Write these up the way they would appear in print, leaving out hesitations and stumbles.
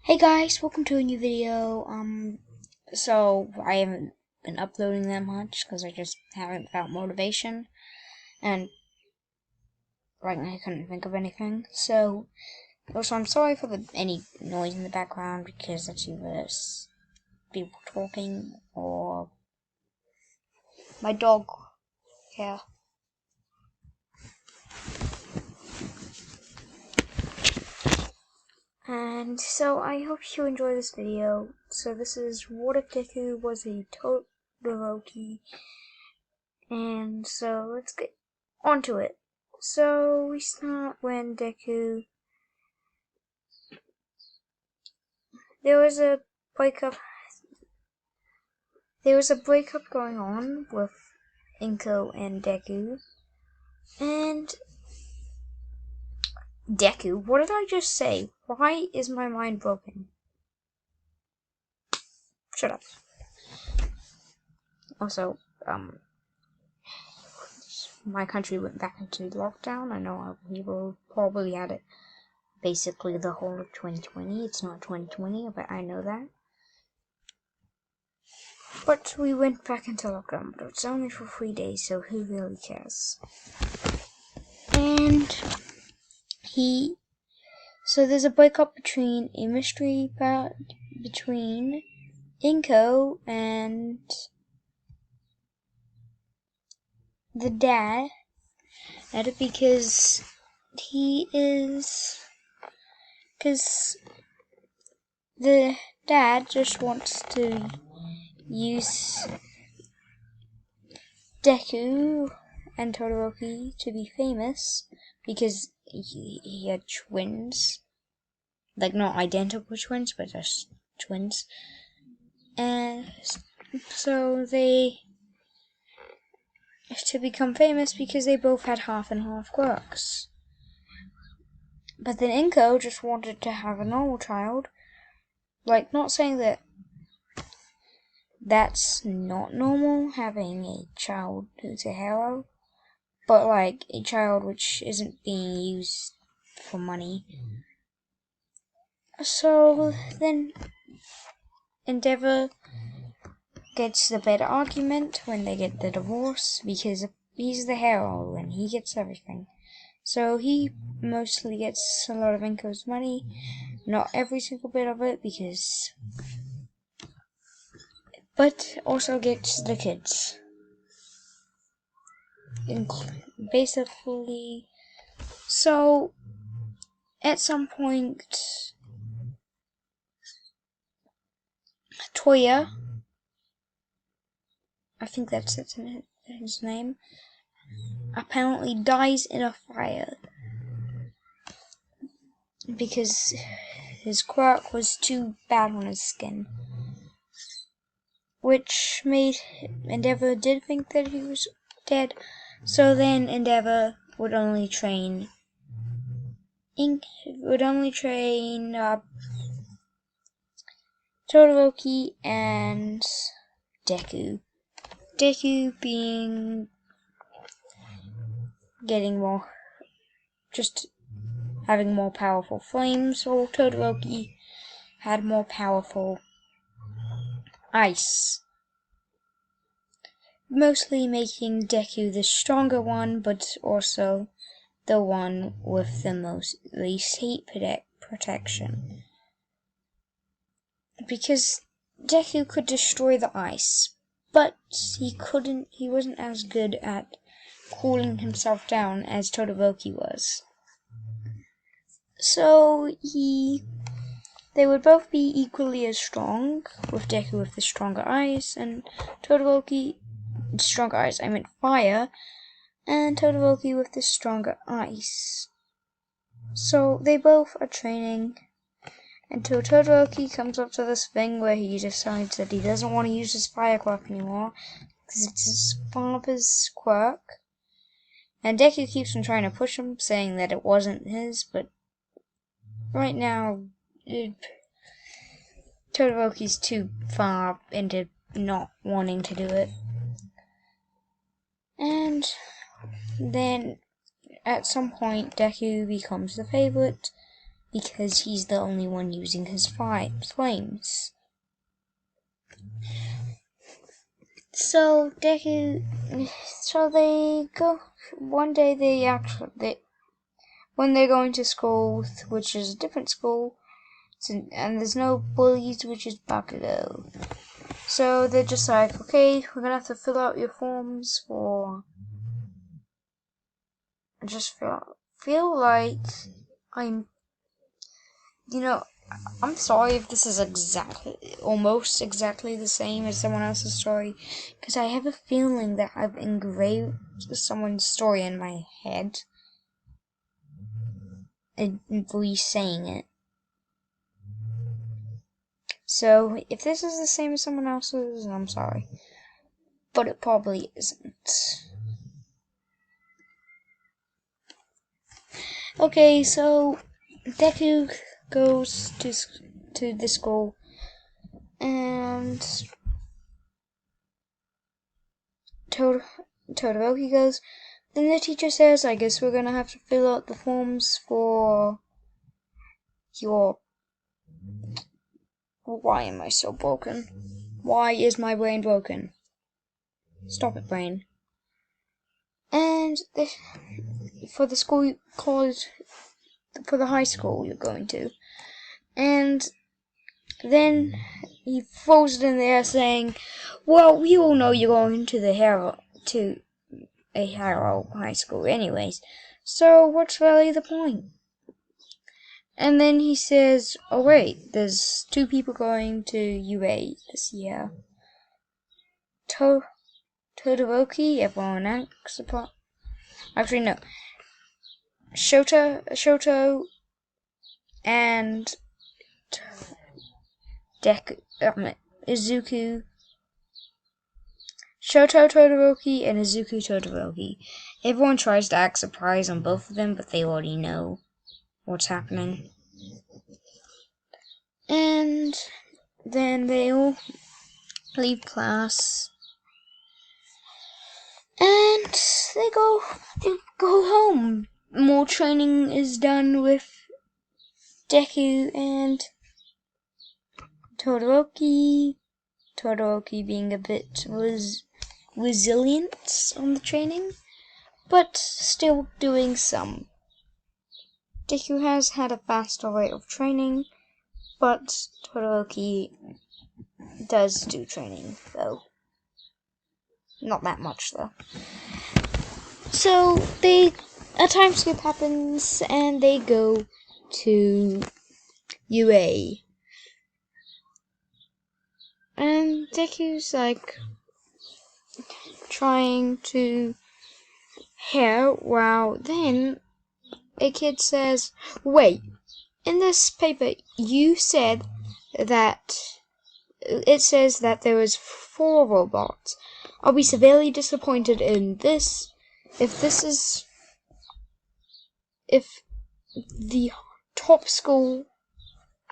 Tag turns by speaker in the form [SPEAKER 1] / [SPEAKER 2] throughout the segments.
[SPEAKER 1] Hey guys, welcome to a new video. So I haven't been uploading that much because I just haven't felt motivation, and right now I couldn't think of anything. So also I'm sorry for any noise in the background because that's either people talking or my dog here. And so I hope you enjoy this video. So this is what if Deku was a todoroki, and so let's get onto it. So we start when Deku. There was a breakup. There was a breakup going on with Inko and Deku, and Deku. What did I just say? Why is my mind broken? Shut up. Also, my country went back into lockdown. I know people probably had it basically the whole of 2020. It's not 2020, but I know that. But we went back into lockdown, but it's only for 3 days, so who really cares? And so there's a breakup between a mystery between Inko and the dad, and because the dad just wants to use Deku and Todoroki to be famous because he had twins, like not identical twins, but just twins, and so they to become famous because they both had half and half quirks. But then Inko just wanted to have a normal child, like not saying that that's not normal, having a child who's a hero, but like a child which isn't being used for money. So then Endeavor gets the better argument when they get the divorce because he's the hero and he gets everything. So he mostly gets a lot of Inko's money, not every single bit of it, but also gets the kids. Basically, so at some point, Toya, I think that's his name, apparently dies in a fire because his quirk was too bad on his skin, which made Endeavor did think that he was dead. So then Endeavor would only train Todoroki and Deku. Deku having more powerful flames, while Todoroki had more powerful ice. Mostly making Deku the stronger one, but also the one with the least heat protection. Because Deku could destroy the ice, but he wasn't as good at cooling himself down as Todoroki was. So they would both be equally as strong, with Deku with the stronger ice, and Todoroki stronger ice, I meant fire, and Todoroki with the stronger ice. So they both are training until Todoroki comes up to this thing where he decides that he doesn't want to use his fire quirk anymore because it's his father's quirk. And Deku keeps on trying to push him, saying that it wasn't his, but right now Todoroki's too far into not wanting to do it. And then at some point Deku becomes the favorite, because he's the only one using his flames. So they go one day. When they're going to school, which is a different school, and there's no bullies, which is Bakugo. So they're just like, okay, we're gonna have to fill out your forms for. I just feel like I'm sorry if this is almost exactly the same as someone else's story, because I have a feeling that I've engraved someone's story in my head and re-saying it. So, if this is the same as someone else's, I'm sorry. But it probably isn't. Okay, so Deku goes to the school, and Todoroki goes. Then the teacher says, I guess we're gonna have to fill out the forms for your... Why am I so broken? Why is my brain broken? Stop it, brain. And for the school college, for the high school you're going to. And then he throws it in the air saying, well, we all know you're going to a Harrow high school anyways, so what's really the point? And then he says, oh wait, there's 2 people going to UA this year. Todoroki, everyone acts upon. Actually, no. Shoto, and Izuku. Shoto Todoroki and Izuku Todoroki. Everyone tries to act surprised on both of them, but they already know what's happening. And then they all leave class. And they go home. More training is done with Deku and Todoroki. Todoroki being a bit resilient on the training, but still doing some. Deku has had a faster rate of training, but Todoroki does do training, though. Not that much, though. So, a time skip happens, and they go to UA. And Deku's like trying to hear, while then a kid says, wait, in this paper you said that it says that there was 4 robots. I'll be severely disappointed in this if the top school,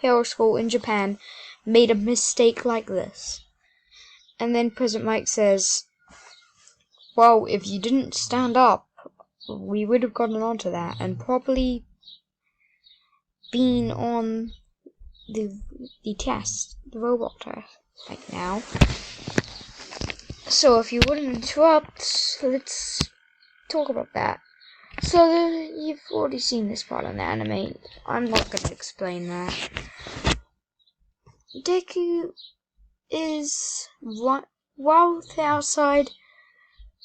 [SPEAKER 1] hero school in Japan, made a mistake like this. And then President Mike says, well, if you didn't stand up, we would have gotten onto that and probably been on the test, the robot test, like now. So if you wouldn't interrupt, let's talk about that. So you've already seen this part in the anime. I'm not going to explain that. Deku is while they're outside,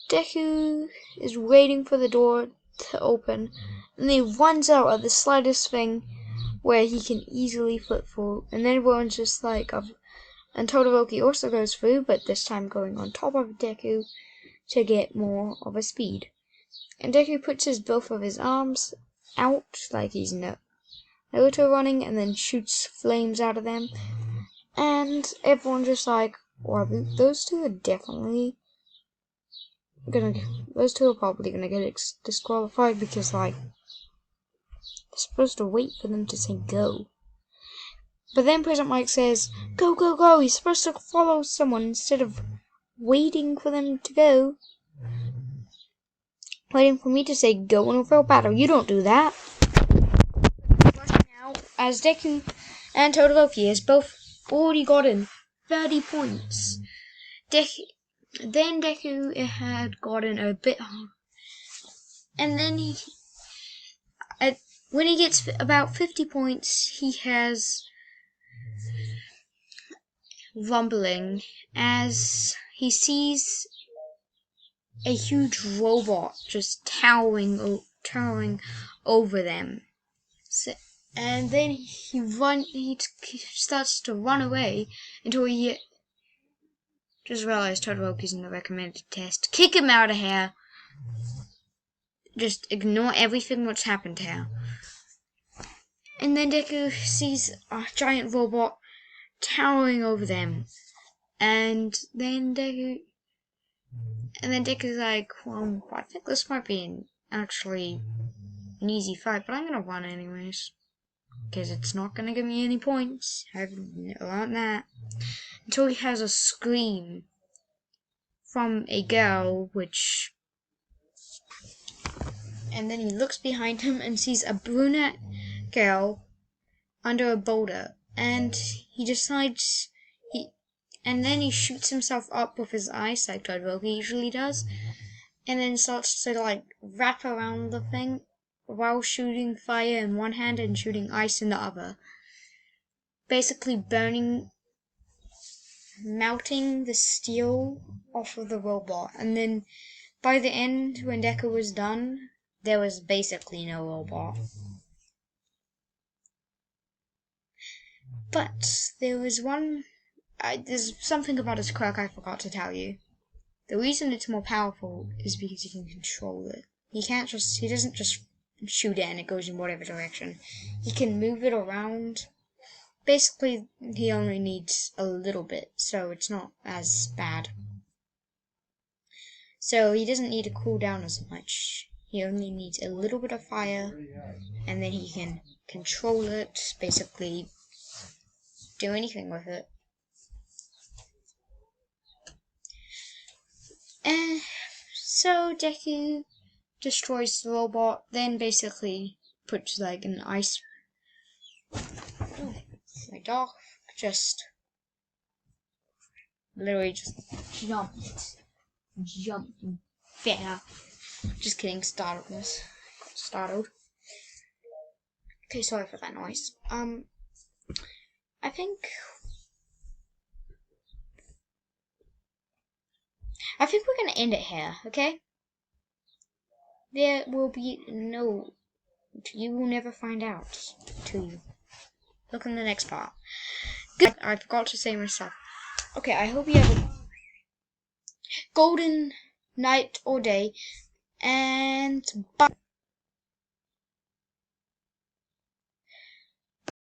[SPEAKER 1] Deku is waiting for the door to open, and he runs out at the slightest thing where he can easily flip through, and then everyone's just like, and Todoroki also goes through, but this time going on top of Deku to get more of a speed. And Deku puts both of his arms out like he's Naruto running, and then shoots flames out of them. And everyone's just like, well, those 2 are definitely those 2 are probably gonna get disqualified because, like, they're supposed to wait for them to say go. But then President Mike says, go, go, go. He's supposed to follow someone instead of waiting for them to go. Waiting for me to say go in a real battle. You don't do that. Rushing out as Deku and Todoroki has both already gotten 30 points. Then Deku had gotten a bit, and then when he gets about 50 points, he has rumbling as he sees a huge robot just towering over them. And then he starts to run away until he just realized Todoroki's in the recommended test. Kick him out of here. Just ignore everything that's happened here. And then Deku sees a giant robot towering over them. And then Deku's like, well, I think this might be actually an easy fight, but I'm gonna run anyways. Because it's not gonna give me any points. I've learned that. Until he has a scream from a girl, and then he looks behind him and sees a brunette girl under a boulder, and he decides and then he shoots himself up with his ice like Todoroki usually does, and then starts to like wrap around the thing while shooting fire in one hand and shooting ice in the other. Basically melting the steel off of the robot. And then by the end, when Deku was done, there was basically no robot. But there was there's something about his quirk I forgot to tell you. The reason it's more powerful is because he can control it. He doesn't just shoot it and it goes in whatever direction. He can move it around. Basically, he only needs a little bit, so it's not as bad. So he doesn't need to cool down as much. He only needs a little bit of fire, and then he can control it, basically do anything with it. And so Deku destroys the robot, then basically puts like an ice. My dog literally just jumped there. Just kidding, startled. Okay, sorry for that noise. I think we're gonna end it here, okay? There will be you will never find out till you look in the next part. Good. I forgot to say myself. Okay, I hope you have a golden night or day, and bye.